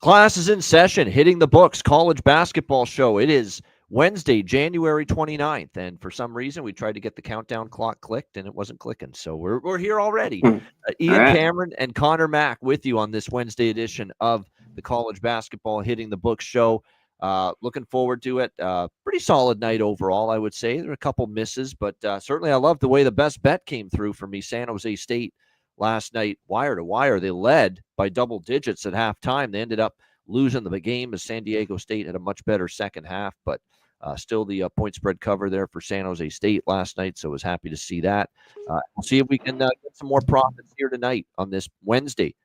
Class is in session, hitting the books, college basketball show. It is Wednesday, January 29th, and for some reason we tried to get the countdown clock clicked, and it wasn't clicking, so we're here already. Ian right. Cameron and Connor Mack with you on this Wednesday edition of the college basketball hitting the books show. Looking forward to it. Pretty solid night overall, I would say. There were a couple misses, but certainly I love the way the best bet came through for me. San Jose State last night, wire to wire. They led by double digits at halftime. They ended up losing the game as San Diego State had a much better second half, but still the point spread cover there for San Jose State last night, so I was happy to see that. We'll see if we can get some more profits here tonight on this Wednesday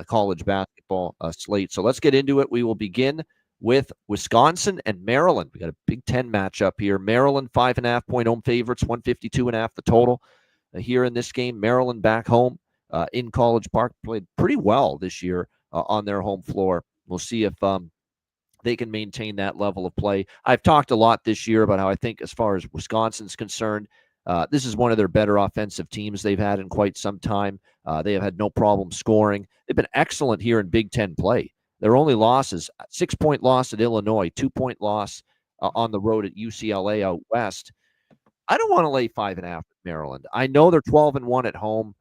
college basketball slate. So let's get into it. We will begin with Wisconsin and Maryland. We got a Big Ten matchup here. Maryland 5.5-point home favorites, 152.5 the total here in this game. Maryland back home in College Park, played pretty well this year on their home floor. We'll see if they can maintain that level of play. I've talked a lot this year about how I think as far as Wisconsin's concerned, this is one of their better offensive teams they've had in quite some time. They have had no problem scoring. They've been excellent here in Big Ten play. Their only losses, 6-point loss at Illinois, 2-point loss on the road at UCLA out west. I don't want to lay 5.5 with Maryland. I know they're 12-1 at home.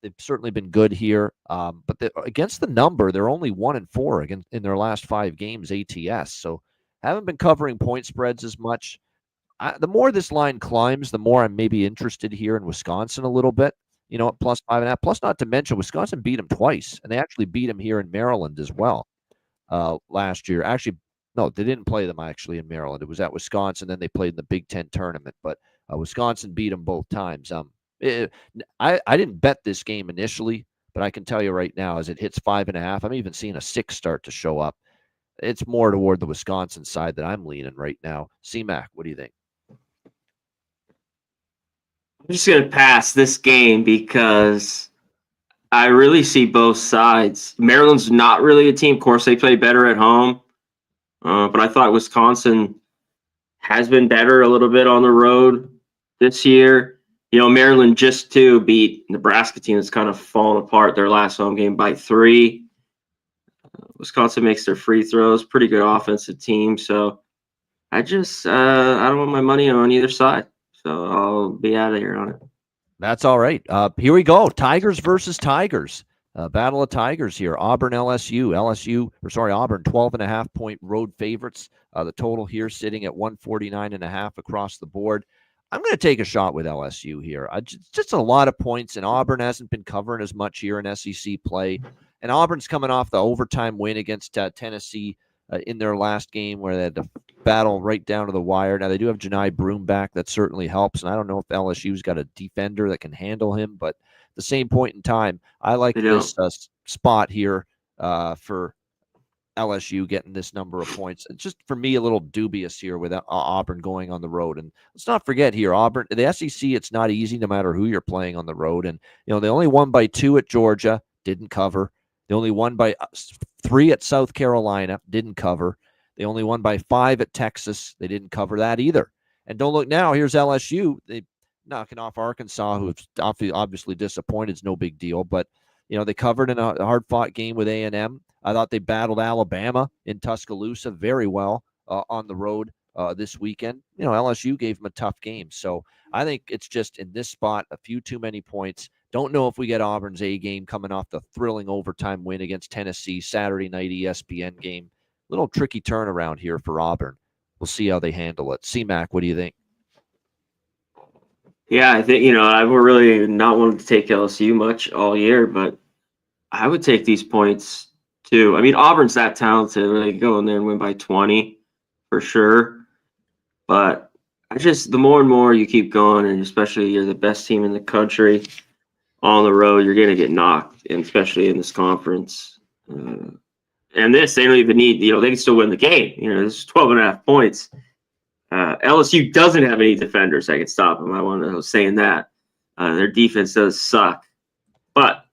They've certainly been good here, but against the number, they're only 1-4 in their last 5 games ATS. So haven't been covering point spreads as much. The more this line climbs, the more I'm maybe interested here in Wisconsin a little bit. You know, at plus 5.5. Plus, not to mention, Wisconsin beat them twice, and they actually beat them here in Maryland as well last year. Actually, no, they didn't play them actually in Maryland. It was at Wisconsin. Then they played in the Big Ten tournament, but Wisconsin beat them both times. I didn't bet this game initially, but I can tell you right now, as it hits 5.5, I'm even seeing a 6 start to show up. It's more toward the Wisconsin side that I'm leaning right now. C-Mac, what do you think? I'm just going to pass this game because I really see both sides. Maryland's not really a team. Of course, they play better at home, but I thought Wisconsin has been better a little bit on the road this year. You know, Maryland just beat Nebraska team that's kind of fallen apart their last home game by 3. Wisconsin makes their free throws, pretty good offensive team. So I just I don't want my money on either side. So I'll be out of here on it. That's all right. Here we go. Tigers versus Tigers. Battle of Tigers here. Auburn, LSU. Auburn, 12.5-point road favorites. The total here sitting at 149.5 across the board. I'm going to take a shot with LSU here. Just a lot of points, and Auburn hasn't been covering as much here in SEC play. And Auburn's coming off the overtime win against Tennessee in their last game where they had to battle right down to the wire. Now, they do have Janai Broome back. That certainly helps. And I don't know if LSU's got a defender that can handle him, but at the same point in time, I like this spot here for LSU getting this number of points. It's just, for me, a little dubious here with Auburn going on the road. And let's not forget here, Auburn, the SEC, it's not easy no matter who you're playing on the road. And, you know, they only won by 2 at Georgia, didn't cover. They only won by 3 at South Carolina, didn't cover. They only won by 5 at Texas. They didn't cover that either. And don't look now, here's LSU. They knocking off Arkansas, who's obviously disappointed. It's no big deal. But, you know, they covered in a hard-fought game with A&M. I thought they battled Alabama in Tuscaloosa very well on the road this weekend. You know, LSU gave them a tough game. So I think it's just in this spot, a few too many points. Don't know if we get Auburn's A game coming off the thrilling overtime win against Tennessee, Saturday night ESPN game. Little tricky turnaround here for Auburn. We'll see how they handle it. C-Mac, what do you think? Yeah, I think, you know, I've really not wanted to take LSU much all year, but I would take these points too. I mean, Auburn's that talented. They go in there and win by 20 for sure. But the more and more you keep going, and especially you're the best team in the country on the road, you're going to get knocked, and especially in this conference. And they don't even need, you know, they can still win the game. You know, this is 12.5 points. LSU doesn't have any defenders that can stop them. I was saying that. Their defense does suck. But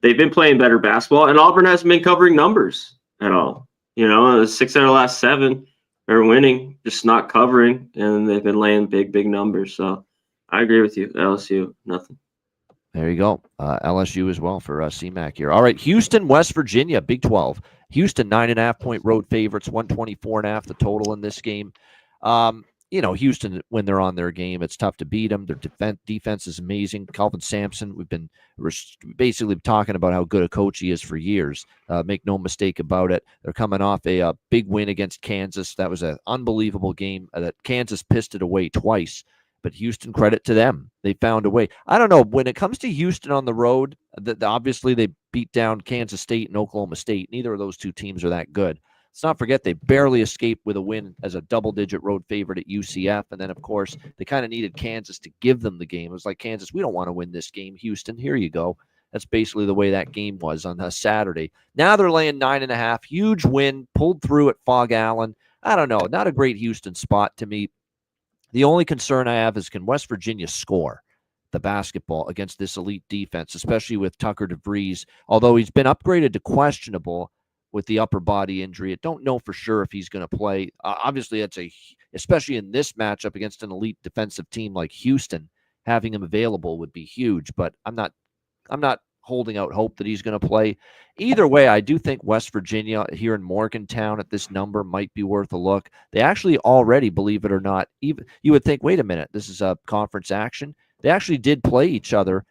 they've been playing better basketball, and Auburn hasn't been covering numbers at all. You know, 6 out of the last 7 are winning, just not covering, and they've been laying big numbers. So I agree with you. LSU, nothing. There you go. LSU as well for CMAC here. All right, Houston, West Virginia, Big 12. Houston, 9.5-point road favorites, 124.5 the total in this game. Houston, when they're on their game, it's tough to beat them. Their defense is amazing. Calvin Sampson, we've been basically talking about how good a coach he is for years. Make no mistake about it. They're coming off a big win against Kansas. That was an unbelievable game that Kansas pissed it away twice. But Houston, credit to them. They found a way. I don't know. When it comes to Houston on the road, obviously they beat down Kansas State and Oklahoma State. Neither of those two teams are that good. Let's not forget they barely escaped with a win as a double-digit road favorite at UCF. And then, of course, they kind of needed Kansas to give them the game. It was like, Kansas, we don't want to win this game. Houston, here you go. That's basically the way that game was on a Saturday. Now they're laying 9.5. Huge win, pulled through at Fog Allen. I don't know. Not a great Houston spot to me. The only concern I have is, can West Virginia score the basketball against this elite defense, especially with Tucker DeVries, although he's been upgraded to questionable with the upper body injury. I don't know for sure if he's going to play. Obviously, especially in this matchup against an elite defensive team like Houston, having him available would be huge, but I'm not holding out hope that he's going to play. Either way, I do think West Virginia here in Morgantown at this number might be worth a look. They actually already, believe it or not, even you would think, wait a minute, this is a conference action. They actually did play each other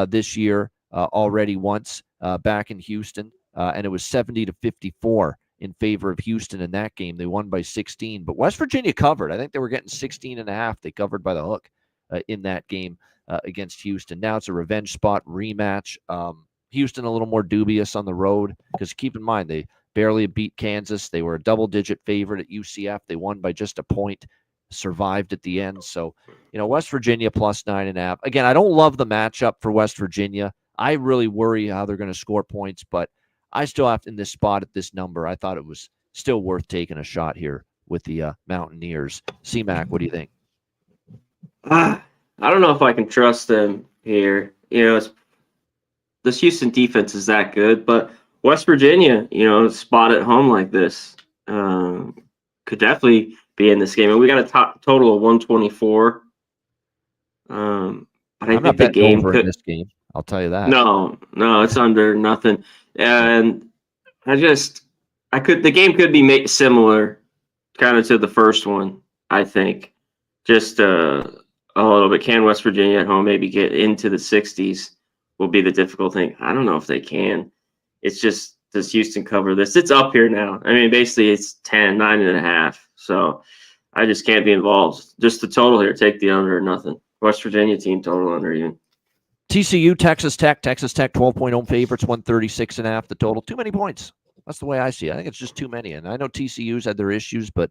this year already once back in Houston, and it was 70-54 in favor of Houston in that game. They won by 16, but West Virginia covered. I think they were getting 16.5. They covered by the hook in that game against Houston. Now it's a revenge spot rematch. Houston a little more dubious on the road because keep in mind they barely beat Kansas. They were a double-digit favorite at UCF. They won by just a point, survived at the end. So, West Virginia plus 9.5. Again, I don't love the matchup for West Virginia. I really worry how they're going to score points, but I still have in this spot at this number. I thought it was still worth taking a shot here with the Mountaineers. CMAC, what do you think? I don't know if I can trust them here. This Houston defense is that good, but West Virginia, spot at home like this could definitely be in this game. And we got a total of 124. But I think the game could in this game. I'll tell you that. No, it's under nothing. And the game could be similar kind of to the first one, I think. Just a little bit. Can West Virginia at home maybe get into the 60s will be the difficult thing. I don't know if they can. It's just, does Houston cover this? It's up here now. I mean, basically it's 9.5. So I just can't be involved. Just the total here. Take the under or nothing. West Virginia team total under even. TCU, Texas Tech, 12-point home favorites, 136.5 the total. Too many points. That's the way I see it. I think it's just too many. And I know TCU's had their issues, but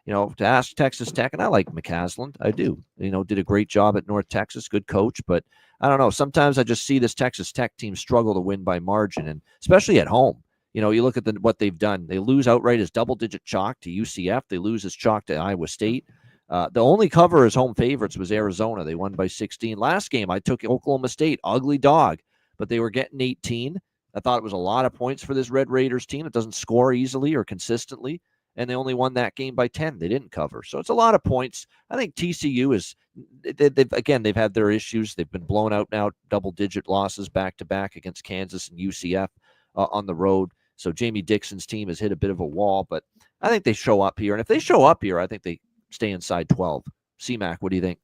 to ask Texas Tech, and I like McCasland, I do. Did a great job at North Texas, good coach, but I don't know. Sometimes I just see this Texas Tech team struggle to win by margin, and especially at home. You look at what they've done. They lose outright as double-digit chalk to UCF. They lose as chalk to Iowa State. The only cover as home favorites was Arizona. They won by 16. Last game, I took Oklahoma State, ugly dog, but they were getting 18. I thought it was a lot of points for this Red Raiders team. It doesn't score easily or consistently, and they only won that game by 10. They didn't cover. So it's a lot of points. I think TCU is, they've had their issues. They've been blown out now, double-digit losses back-to-back against Kansas and UCF on the road. So Jamie Dixon's team has hit a bit of a wall, but I think they show up here. And if they show up here, I think they stay inside 12. CMAC, what do you think?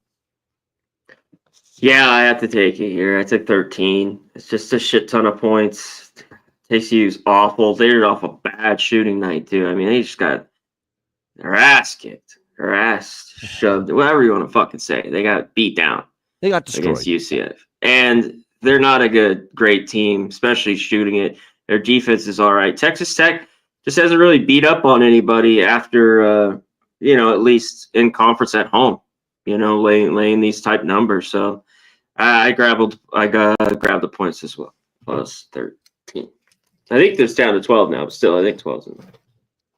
Yeah, I have to take it here. I took 13. It's just a shit ton of points. TCU's awful. They're off a bad shooting night, too. I mean, they just got their ass kicked, their ass shoved, whatever you want to fucking say. They got beat down. They got destroyed against UCF. And they're not a great team, especially shooting it. Their defense is all right. Texas Tech just hasn't really beat up on anybody after, at least in conference at home, laying these type numbers. So I grabbed the points as well, plus 13. I think it's down to 12 now, but still, I think 12's in there.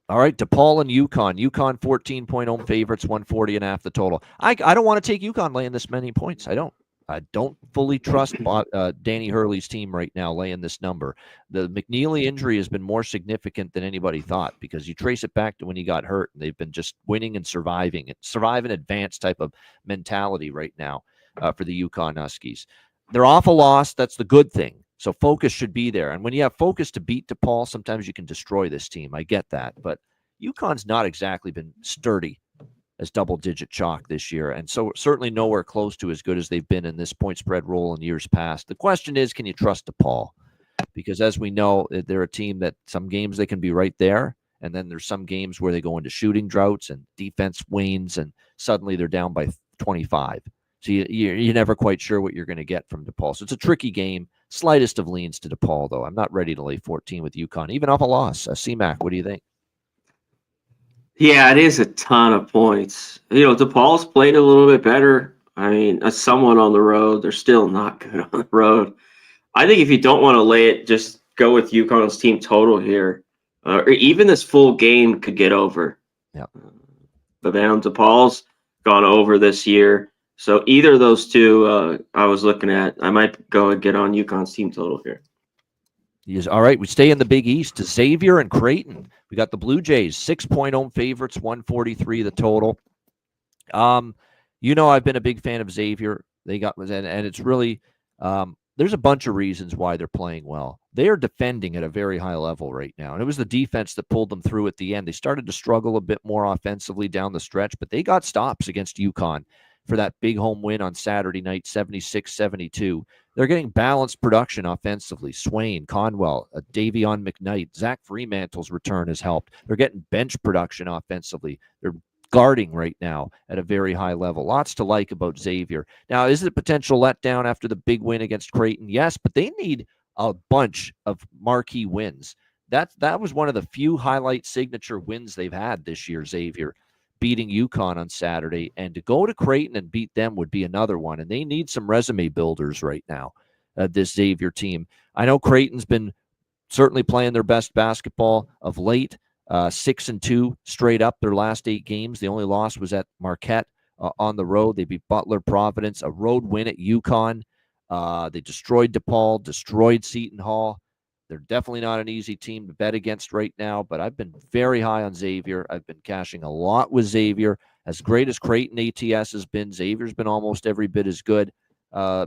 All right, DePaul and UConn. UConn 14-point home favorites, 140.5 the total. I don't want to take UConn laying this many points. I don't fully trust Danny Hurley's team right now laying this number. The McNeely injury has been more significant than anybody thought because you trace it back to when he got hurt, and they've been just winning and surviving. Survive and advance type of mentality right now for the UConn Huskies. they're off a loss. That's the good thing. So focus should be there. And when you have focus to beat DePaul, sometimes you can destroy this team. I get that. But UConn's not exactly been sturdy as double-digit chalk this year, and so certainly nowhere close to as good as they've been in this point spread role in years past. The question is, can you trust DePaul? Because as we know, they're a team that some games they can be right there, and then there's some games where they go into shooting droughts and defense wanes, and suddenly they're down by 25. So you're never quite sure what you're going to get from DePaul. So it's a tricky game. Slightest of leans to DePaul, though. I'm not ready to lay 14 with UConn, even off a loss. CMAC, what do you think? Yeah, it is a ton of points. DePaul's played a little bit better. I mean, as someone on the road, they're still not good on the road. I think if you don't want to lay it, just go with UConn's team total here. Or even this full game could get over. Yeah. But man, DePaul's gone over this year. So either of those two I was looking at, I might go and get on UConn's team total here. Yes. All right, we stay in the Big East. Xavier and Creighton. We got the Blue Jays, 6-point home favorites, 143 the total. I've been a big fan of Xavier. They got and it's really there's a bunch of reasons why they're playing well. They are defending at a very high level right now, and it was the defense that pulled them through at the end. They started to struggle a bit more offensively down the stretch, but they got stops against UConn for that big home win on Saturday night, 76-72. They're getting balanced production offensively. Swain, Conwell, Davion McKnight, Zach Fremantle's return has helped. They're getting bench production offensively. They're guarding right now at a very high level. Lots to like about Xavier. Now, is it a potential letdown after the big win against Creighton? Yes, but they need a bunch of marquee wins. That was one of the few highlight signature wins they've had this year, Xavier, beating UConn on Saturday. And to go to Creighton and beat them would be another one. And they need some resume builders right now, this Xavier team. I know Creighton's been certainly playing their best basketball of late. 6-2 straight up their last 8 games. The only loss was at Marquette on the road. They beat Butler, Providence, a road win at UConn. They destroyed DePaul, destroyed Seton Hall. They're definitely not an easy team to bet against right now, but I've been very high on Xavier. I've been cashing a lot with Xavier. As great as Creighton ATS has been, Xavier's been almost every bit as good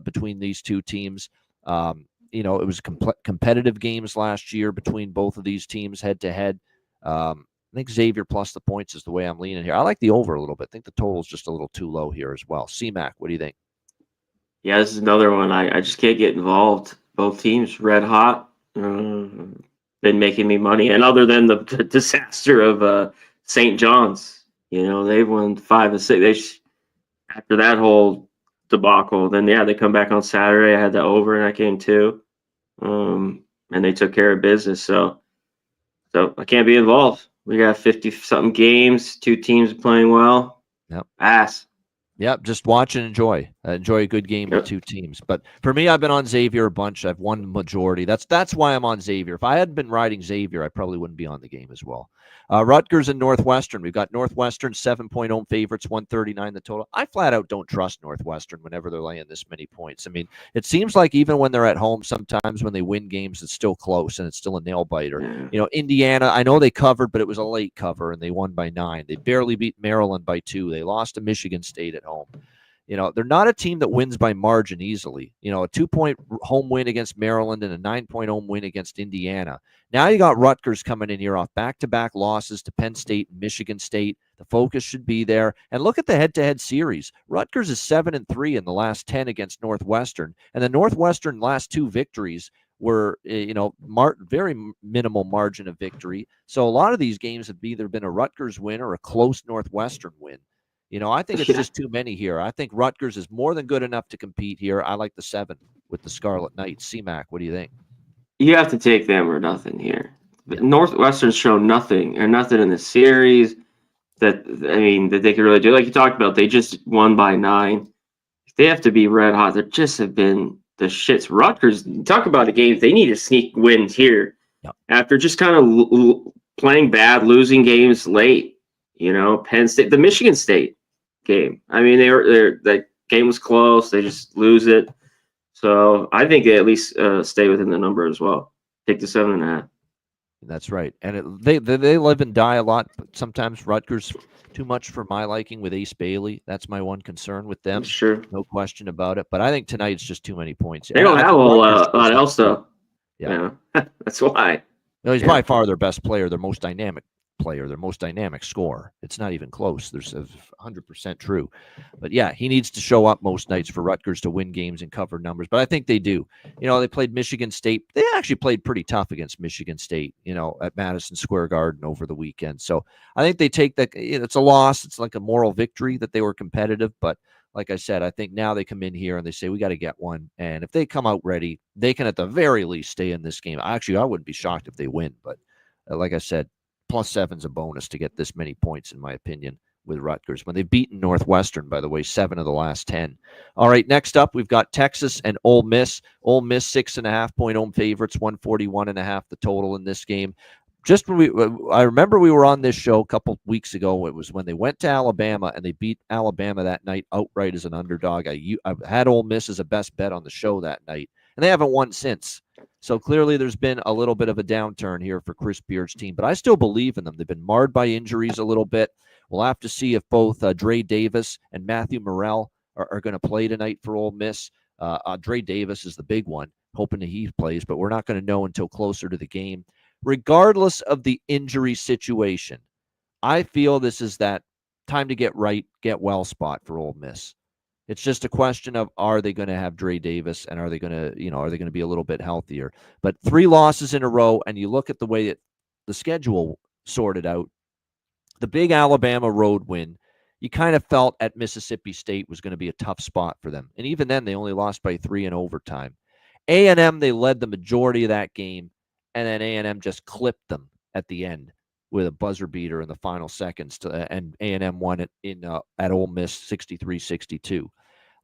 between these two teams. It was competitive games last year between both of these teams head-to-head. I think Xavier plus the points is the way I'm leaning here. I like the over a little bit. I think the total is just a little too low here as well. CMAC, what do you think? Yeah, this is another one. I just can't get involved. Both teams red hot. Been making me money. And other than the disaster of St. John's, they've won 5 of 6. After that whole debacle, then they come back on Saturday. I had the over in that game too. And they took care of business. So I can't be involved. We got 50-something games, 2 teams playing well. Yep. Pass. Yep, just watch and enjoy. Enjoy a good game with 2 teams. But for me, I've been on Xavier a bunch. I've won the majority. That's why I'm on Xavier. If I hadn't been riding Xavier, I probably wouldn't be on the game as well. Rutgers and Northwestern. We've got Northwestern 7-point home favorites, 139 the total. I flat out don't trust Northwestern whenever they're laying this many points. I mean, it seems like even when they're at home, sometimes when they win games, it's still close and it's still a nail biter. Indiana, I know they covered, but it was a late cover and they won by 9. They barely beat Maryland by 2. They lost to Michigan State at home. They're not a team that wins by margin easily. A 2-point home win against Maryland and a 9-point home win against Indiana. Now you got Rutgers coming in here off back-to-back losses to Penn State and Michigan State. The focus should be there. And look at the head-to-head series. Rutgers is 7-3 in the last 10 against Northwestern. And the Northwestern last 2 victories were, very minimal margin of victory. So a lot of these games have either been a Rutgers win or a close Northwestern win. I think it's just too many here. I think Rutgers is more than good enough to compete here. I like the 7 with the Scarlet Knights. CMAC, what do you think? You have to take them or nothing here. Yeah. Northwestern's shown nothing in the series that they could really do. Like you talked about, they just won by 9. They have to be red hot. They just have been the shits. Rutgers, talk about a game. They need to sneak wins here after just kind of playing bad, losing games late. Penn State, the Michigan State game. That game was close. They just lose it. So I think they at least stay within the number as well. Take the 7.5. That's right. And they live and die a lot. But sometimes Rutgers too much for my liking with Ace Bailey. That's my one concern with That's them. true. No question about it. But I think tonight's just too many points. They And don't I have a think whole Rutgers shows lot up else too. though. Yeah. That's why. No, he's Yeah. by far their best player, their most dynamic player, their most dynamic scorer. It's not even close. There's 100% true. But yeah, he needs to show up most nights for Rutgers to win games and cover numbers. But I think they do. They played Michigan State. They actually played pretty tough against Michigan State, at Madison Square Garden over the weekend. So I think they take that. It's a loss. It's like a moral victory that they were competitive. But like I said, I think now they come in here and they say, we got to get one. And if they come out ready, they can at the very least stay in this game. Actually, I wouldn't be shocked if they win. But like I said, +7's a bonus to get this many points, in my opinion, with Rutgers. When they've beaten Northwestern, by the way, 7 of the last 10. All right, next up, we've got Texas and Ole Miss. Ole Miss, 6.5-point home favorites, 141.5 the total in this game. Just when I remember we were on this show a couple weeks ago. It was when they went to Alabama and they beat Alabama that night outright as an underdog. I had Ole Miss as a best bet on the show that night, and they haven't won since. So clearly there's been a little bit of a downturn here for Chris Beard's team, but I still believe in them. They've been marred by injuries a little bit. We'll have to see if both Dre Davis and Matthew Morrell are going to play tonight for Ole Miss. Dre Davis is the big one, hoping that he plays, but we're not going to know until closer to the game. Regardless of the injury situation, I feel this is that time to get right, get well spot for Ole Miss. It's just a question of, are they going to have Dre Davis, and are they going to be a little bit healthier? But 3 losses in a row, and you look at the way that the schedule sorted out, the big Alabama road win, you kind of felt at Mississippi State was going to be a tough spot for them. And even then, they only lost by 3 in overtime. A&M, they led the majority of that game, and then A&M just clipped them at the end with a buzzer beater in the final seconds, and A&M won it at Ole Miss 63-62.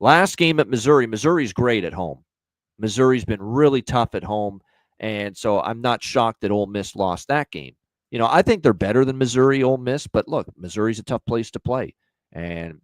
Last game at Missouri. Missouri's great at home. Missouri's been really tough at home, and so I'm not shocked that Ole Miss lost that game. I think they're better than Missouri, Ole Miss, but look, Missouri's a tough place to play, and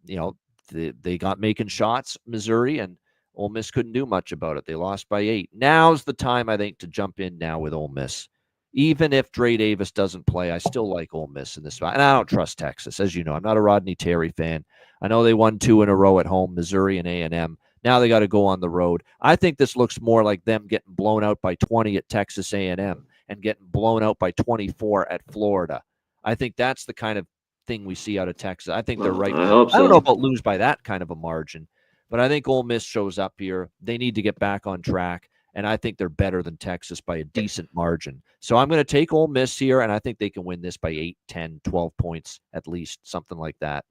they got making shots, Missouri, and Ole Miss couldn't do much about it. They lost by 8. Now's the time, I think, to jump in now with Ole Miss. Even if Dre Davis doesn't play, I still like Ole Miss in this spot. And I don't trust Texas. As you know, I'm not a Rodney Terry fan. I know they won 2 in a row at home, Missouri and A&M. Now they got to go on the road. I think this looks more like them getting blown out by 20 at Texas A&M and getting blown out by 24 at Florida. I think that's the kind of thing we see out of Texas. I think they're right. I hope so. I don't know about lose by that kind of a margin, but I think Ole Miss shows up here. They need to get back on track, and I think they're better than Texas by a decent margin. So I'm going to take Ole Miss here, and I think they can win this by 8, 10, 12 points at least, something like that.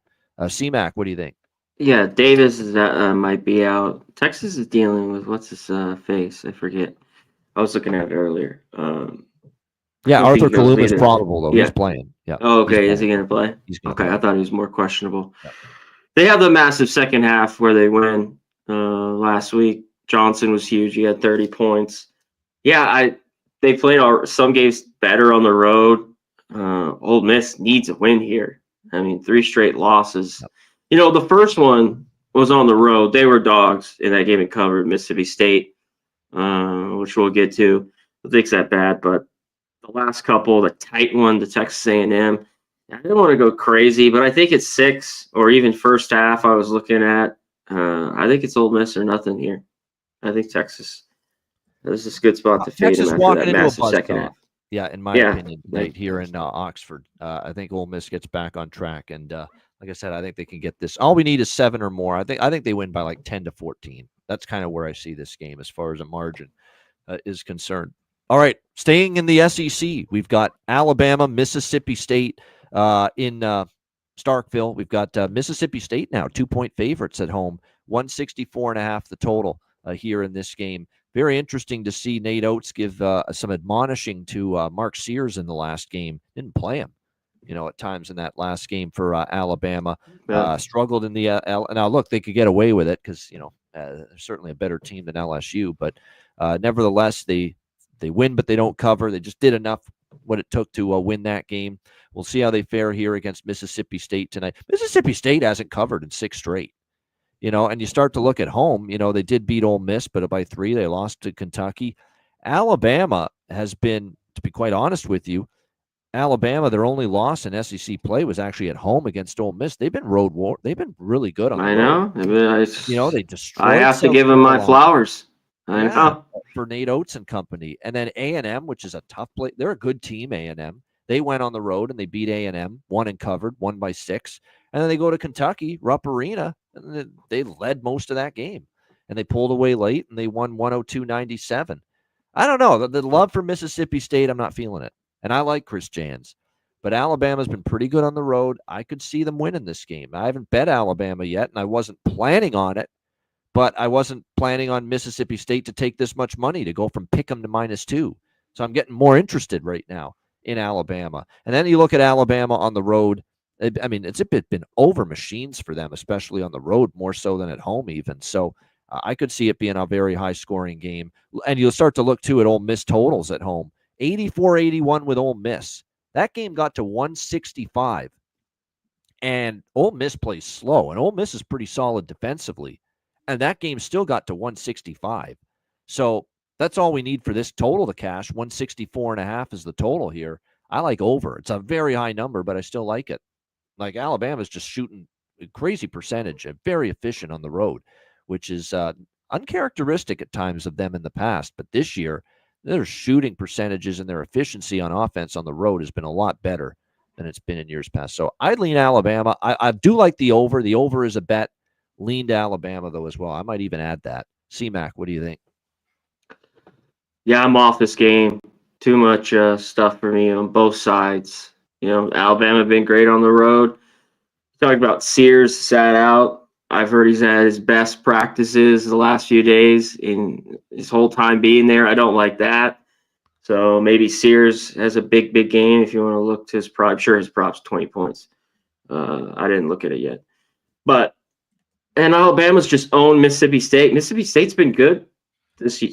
C-Mac, what do you think? Yeah, Davis is might be out. Texas is dealing with what's his face? I forget. I was looking at it earlier. Yeah, I think Arthur he goes Kaluma is later. probable, though. Yeah. He's playing. Yeah. Oh, okay. He's Is he playing. going to play? He's going Okay, to play. I thought he was more questionable. Yeah. They have the massive second half where they win last week. Johnson was huge. He had 30 points. Yeah, they played some games better on the road. Ole Miss needs a win here. I mean, 3 straight losses. Yep. The first one was on the road. They were dogs in that game and covered Mississippi State, which we'll get to. I think it's that bad, but the last couple, the tight one, the Texas A&M, I didn't want to go crazy, but I think it's 6 or even first half I was looking at. I think it's Ole Miss or nothing here. I think Texas. This is a good spot to fade Texas him after walking that into massive a second buzzsaw. half. Yeah, in my opinion, tonight here in Oxford, I think Ole Miss gets back on track, and like I said, I think they can get this. All we need is 7 or more. I think they win by like 10-14. That's kind of where I see this game as far as a margin is concerned. All right, staying in the SEC, we've got Alabama, Mississippi State in Starkville. We've got Mississippi State now 2-point favorites at home, 164.5 the total here in this game. Very interesting to see Nate Oates give some admonishing to Mark Sears in the last game. Didn't play him, at times in that last game for Alabama. Struggled in the now look, they could get away with it because they're certainly a better team than LSU, but nevertheless they win, but they don't cover. They just did enough what it took to win that game. We'll see how they fare here against Mississippi State tonight. Mississippi State hasn't covered in 6 straight. And you start to look at home, they did beat Ole Miss, but by 3, they lost to Kentucky. Alabama has been, be quite honest with you, Alabama, their only loss in SEC play was actually at home against Ole Miss. They've been They've been really good on the I road. know. I mean, They I destroyed have to South give them my Carolina. flowers. I know. For Nate Oates and company. And then A&M, which is a tough play. They're a good team, A&M. They went on the road and they beat A&M, won and covered, won by 6. And then they go to Kentucky, Rupp Arena, and they led most of that game. And they pulled away late and they won 102-97. I don't know. The love for Mississippi State, I'm not feeling it. And I like Chris Jans. But Alabama's been pretty good on the road. I could see them winning this game. I haven't bet Alabama yet, and I wasn't planning on it. But I wasn't planning on Mississippi State to take this much money to go from pick'em to -2. So I'm getting more interested right now in Alabama. And then you look at Alabama on the road. I mean, it's been over machines for them, especially on the road, more so than at home even. So I could see it being a very high-scoring game. And you'll start to look, too, at Ole Miss totals at home. 84-81 with Ole Miss. That game got to 165. And Ole Miss plays slow, and Ole Miss is pretty solid defensively. And that game still got to 165. So that's all we need for this total to cash. 164.5 is the total here. I like over. It's a very high number, but I still like it. Like Alabama's just shooting a crazy percentage and very efficient on the road, which is uncharacteristic at times of them in the past. But this year, their shooting percentages and their efficiency on offense on the road has been a lot better than it's been in years past. So I'd lean Alabama. I do like the over. The over is a bet. Lean to Alabama, though, as well. I might even add that. C-Mac, what do you think? Yeah, I'm off this game. Too much stuff for me on both sides. Alabama been great on the road. Talking about Sears sat out. I've heard he's had his best practices the last few days in his whole time being there. I don't like that. So maybe Sears has a big game if you want to look to his prop. I'm sure his prop's 20 points. I didn't look at it yet. And Alabama's just owned Mississippi State. Mississippi State's been good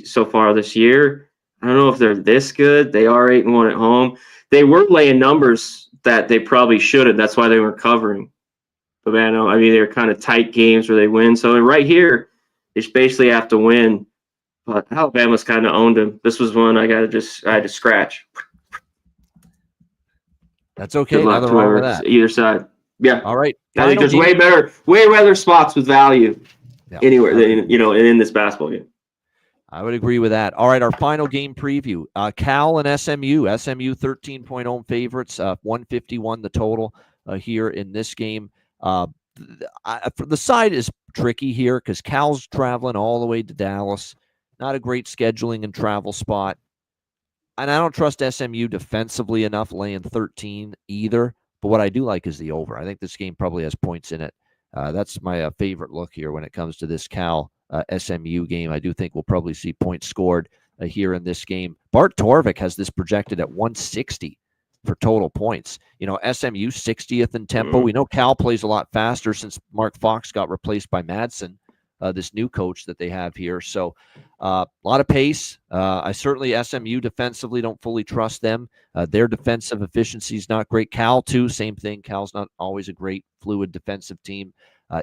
so far this year. I don't know if they're this good. They are 8-1 at home. They were laying numbers that they probably shouldn't. That's why they weren't covering. But they're kind of tight games where they win. So right here, they just basically have to win. But Alabama's kind of owned them. This was one I had to scratch. That's okay. Nothing wrong with that. Either side. Yeah. All right. I think there's way better spots with value anywhere than in this basketball game. I would agree with that. All right, our final game preview. Cal and SMU. SMU 13-point home favorites. 151 the total here in this game. The side is tricky here because Cal's traveling all the way to Dallas. Not a great scheduling and travel spot. And I don't trust SMU defensively enough laying 13 either. But what I do like is the over. I think this game probably has points in it. That's my favorite look here when it comes to this Cal SMU game. I do think we'll probably see points scored here in this game. Bart Torvik has this projected at 160 for total points. SMU 60th in tempo. We know Cal plays a lot faster since Mark Fox got replaced by Madsen, this new coach that they have here. So a lot of pace. I certainly SMU defensively don't fully trust them. Their defensive efficiency is not great. Cal, too, same thing. Cal's not always a great fluid defensive team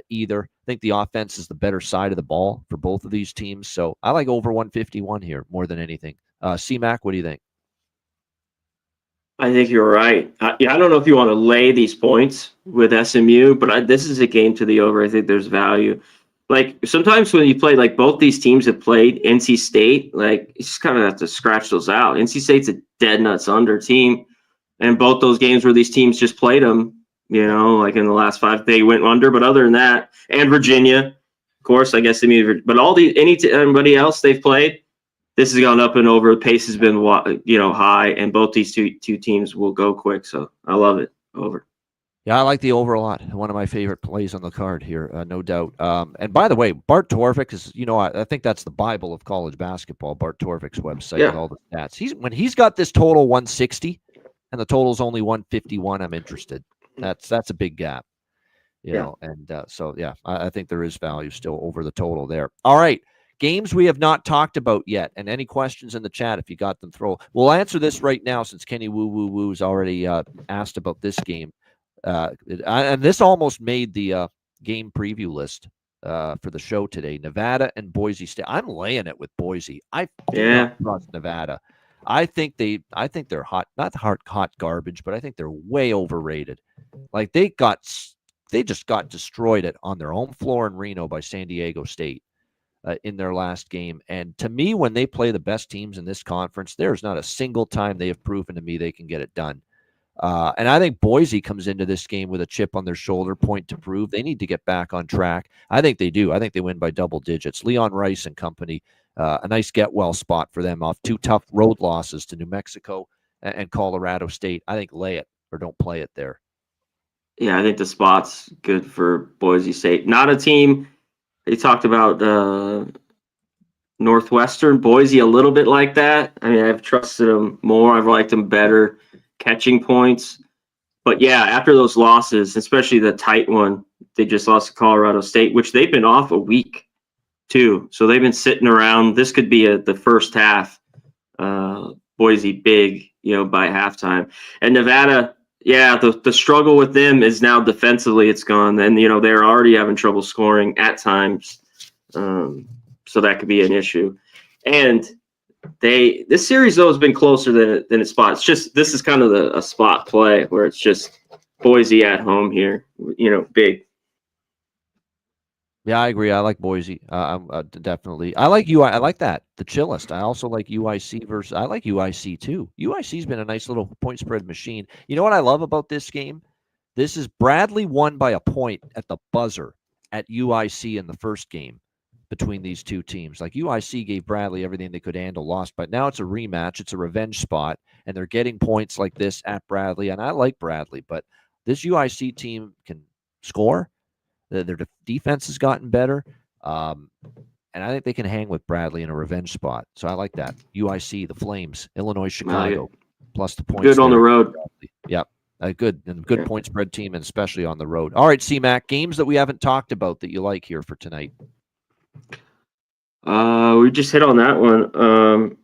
either. I think the offense is the better side of the ball for both of these teams. So I like over 151 here more than anything. C-Mac, what do you think? I think you're right. I don't know if you want to lay these points with SMU, but this is a game to the over. I think there's value. Like sometimes when you play, like both these teams have played NC State, like you just kind of have to scratch those out. NC State's a dead nuts under team, and both those games where these teams just played them, like in the last 5, they went under. But other than that, and Virginia, of course, I guess but anybody else they've played, this has gone up and over. The pace has been high, and both these two teams will go quick. So I love it. Over. Yeah, I like the over a lot. One of my favorite plays on the card here, no doubt. And by the way, Bart Torvik is, I think that's the Bible of college basketball, Bart Torvik's website with all the stats. When he's got this total 160 and the total's only 151, I'm interested. That's a big gap. And I think there is value still over the total there. All right. Games we have not talked about yet, and any questions in the chat if you got them, we'll answer this right now since Kenny Woo's already asked about this game. And this almost made the game preview list for the show today. Nevada and Boise State. I'm laying it with Boise. I do not trust Nevada. I think they're hot, not hot garbage, but I think they're way overrated. Like they just got destroyed on their home floor in Reno by San Diego State in their last game. And to me, when they play the best teams in this conference, there's not a single time they have proven to me they can get it done. And I think Boise comes into this game with a chip on their shoulder, point to prove. They need to get back on track. I think they do. I think they win by double digits. Leon Rice and company, a nice get-well spot for them off 2 tough road losses to New Mexico and Colorado State. I think lay it or don't play it there. Yeah, I think the spot's good for Boise State. Not a team. They talked about Northwestern, Boise, a little bit like that. I mean, I've trusted them more. I've liked them better catching points. But yeah, after those losses, especially the tight one, they just lost to Colorado State, which they've been off a week too. So they've been sitting around. This could be the first half. Boise big, by halftime. And Nevada, yeah, the struggle with them is now defensively it's gone. And, they're already having trouble scoring at times. So that could be an issue. And this series, though, has been closer than its spot. It's just this is kind of a spot play where it's just Boise at home here, big. Yeah, I agree. I like Boise. I'm definitely. I like UI. I like that. The chillest. I also like UIC versus. I like UIC too. UIC's been a nice little point spread machine. You know what I love about this game? This is Bradley won by a point at the buzzer at UIC in the first game between these two teams. Like UIC gave Bradley everything they could handle, lost, but now it's a rematch. It's a revenge spot, and they're getting points like this at Bradley. And I like Bradley, but this UIC team can score. Their defense has gotten better, and I think they can hang with Bradley in a revenge spot. So I like that. UIC, the Flames, Illinois, Chicago, plus the points. Good on the road. Yep. Good point spread team, and especially on the road. All right, C-Mac, games that we haven't talked about that you like here for tonight. We just hit on that one.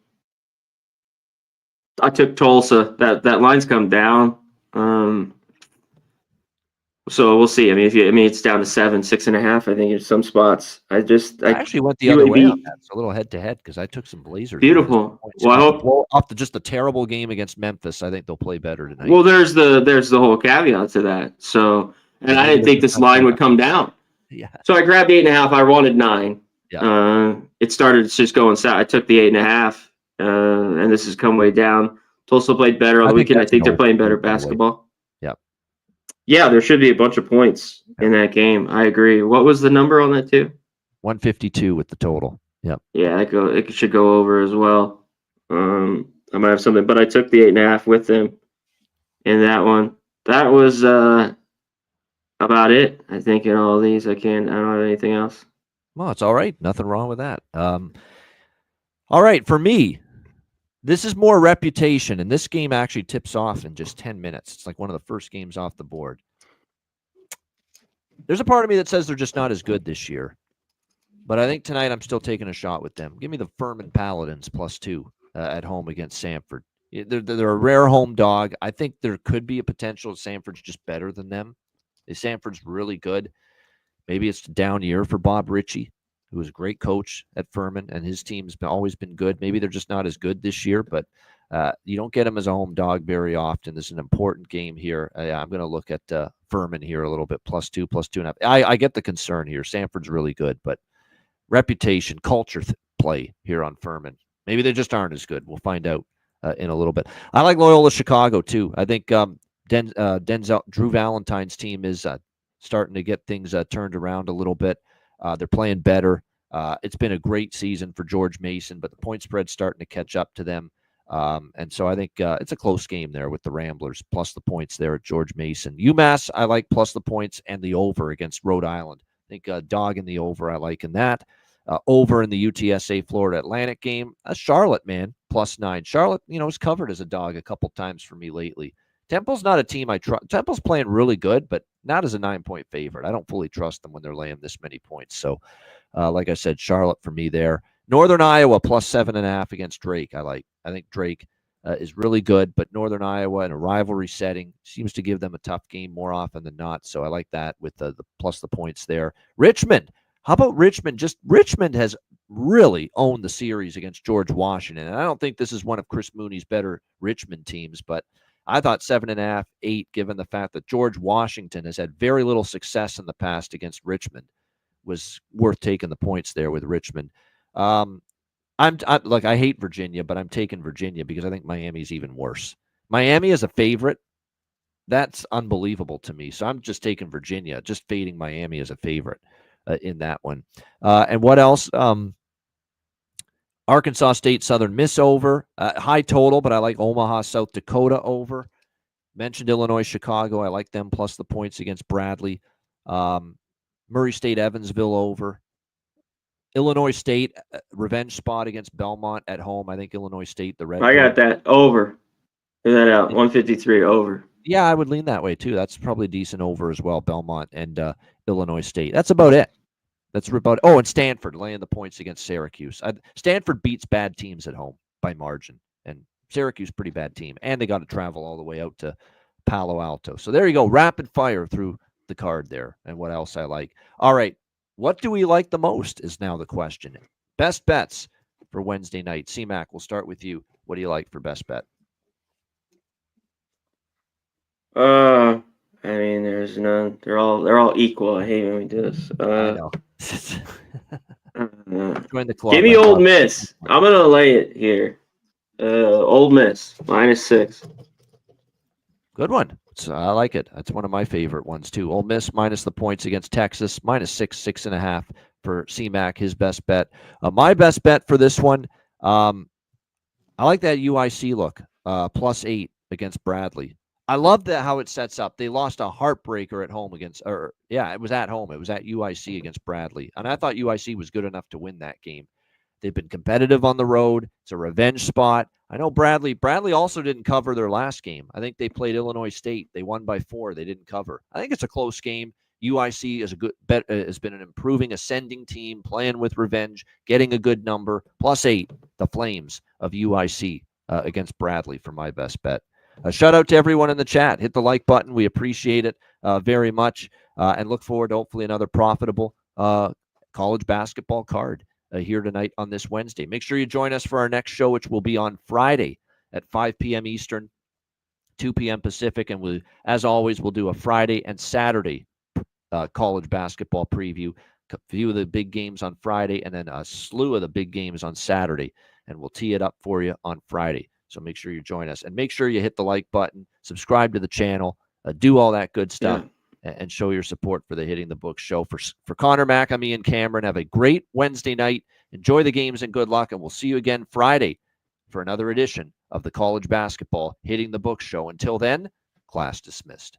I took Tulsa. That line's come down. So we'll see. I mean, it's down to 6.5. I think in some spots. I actually went the other way on that. It's a little head to head because I took some Blazers. Beautiful. Well, I hope off just a terrible game against Memphis. I think they'll play better tonight. Well, there's the whole caveat to that. So, and I didn't think this line would come down. Yeah. So I grabbed 8.5. I wanted 9. Yeah. It started just going south. I took the 8.5, and this has come way down. Tulsa played better on the weekend. I think they're playing better basketball. Yep. Yeah, there should be a bunch of points in that game. I agree. What was the number on that too? 152 with the total. Yep. Yeah, it should go over as well. I might have something, but I took the 8.5 with them in that one. That was about it. I think in all of these, I don't have anything else. Well, it's all right. Nothing wrong with that. All right, for me, this is more reputation, and this game actually tips off in just 10 minutes. It's like one of the first games off the board. There's a part of me that says they're just not as good this year, but I think tonight I'm still taking a shot with them. Give me the Furman Paladins +2 at home against Samford. They're a rare home dog. I think there could be a potential Samford's just better than them. Samford's really good. Maybe it's a down year for Bob Ritchie, who was a great coach at Furman, and his team's always been good. Maybe they're just not as good this year, but you don't get them as a home dog very often. This is an important game here. I'm going to look at Furman here a little bit, +2, +2.5. I get the concern here. Samford's really good, but reputation, culture play here on Furman. Maybe they just aren't as good. We'll find out in a little bit. I like Loyola Chicago, too. I think Drew Valentine's team is starting to get things turned around a little bit. They're playing better. It's been a great season for George Mason, but the point spread's starting to catch up to them. And so I think it's a close game there with the Ramblers, plus the points there at George Mason. UMass, I like plus the points and the over against Rhode Island. I think dog in the over I like in that. Over in the UTSA Florida Atlantic game. Charlotte, man, +9. Charlotte, is covered as a dog a couple times for me lately. Temple's not a team I trust. Temple's playing really good, but not as a 9-point favorite. I don't fully trust them when they're laying this many points. So, like I said, Charlotte for me there. Northern Iowa +7.5 against Drake. I think Drake is really good, but Northern Iowa in a rivalry setting seems to give them a tough game more often than not. So I like that with the plus the points there. Richmond. How about Richmond? Richmond has really owned the series against George Washington. And I don't think this is one of Chris Mooney's better Richmond teams, but I thought 7.5, 8, given the fact that George Washington has had very little success in the past against Richmond, was worth taking the points there with Richmond. I'm like, I hate Virginia, but I'm taking Virginia because I think Miami's even worse. Miami as a favorite, that's unbelievable to me. So I'm just taking Virginia, just fading Miami as a favorite in that one. And what else? Arkansas State Southern Miss over. High total, but I like Omaha, South Dakota over. Mentioned Illinois, Chicago. I like them plus the points against Bradley. Murray State, Evansville over. Illinois State, revenge spot against Belmont at home. I think Illinois State, the Red. I got that over. Figure that out. 153 over. Yeah, I would lean that way too. That's probably decent over as well. Belmont and Illinois State. That's about it. That's about. Oh, and Stanford laying the points against Syracuse. Stanford beats bad teams at home by margin, and Syracuse pretty bad team, and they got to travel all the way out to Palo Alto. So there you go, rapid fire through the card there. And what else I like? All right, what do we like the most is now the question. Best bets for Wednesday night. C-Mac, we'll start with you. What do you like for best bet? I mean, there's none. They're all equal. I hate when we do this. I know. Join the club. Give me Old Miss. I'm gonna lay it here. Old Miss -6. Good one. So I like it. That's one of my favorite ones too. Ole Miss minus the points against Texas, -6, 6.5 for C-Mac, his best bet. My best bet for this one, I like that UIC look, +8 against Bradley. I love that how it sets up. They lost a heartbreaker at home against, it was at home. It was at UIC against Bradley. And I thought UIC was good enough to win that game. They've been competitive on the road. It's a revenge spot. I know Bradley also didn't cover their last game. I think they played Illinois State. They won by 4. They didn't cover. I think it's a close game. UIC is a good bet, has been an improving, ascending team, playing with revenge, getting a good number. +8, the Flames of UIC against Bradley for my best bet. Shout out to everyone in the chat. Hit the like button. We appreciate it very much and look forward to hopefully another profitable college basketball card here tonight on this Wednesday. Make sure you join us for our next show, which will be on Friday at 5 p.m. Eastern, 2 p.m. Pacific. And as always, we'll do a Friday and Saturday college basketball preview. A few of the big games on Friday and then a slew of the big games on Saturday. And we'll tee it up for you on Friday. So make sure you join us and make sure you hit the like button, subscribe to the channel, do all that good stuff, and show your support for the Hitting the Books show. For Connor Mack, I'm Ian Cameron. Have a great Wednesday night. Enjoy the games and good luck. And we'll see you again Friday for another edition of the College Basketball Hitting the Books show. Until then, class dismissed.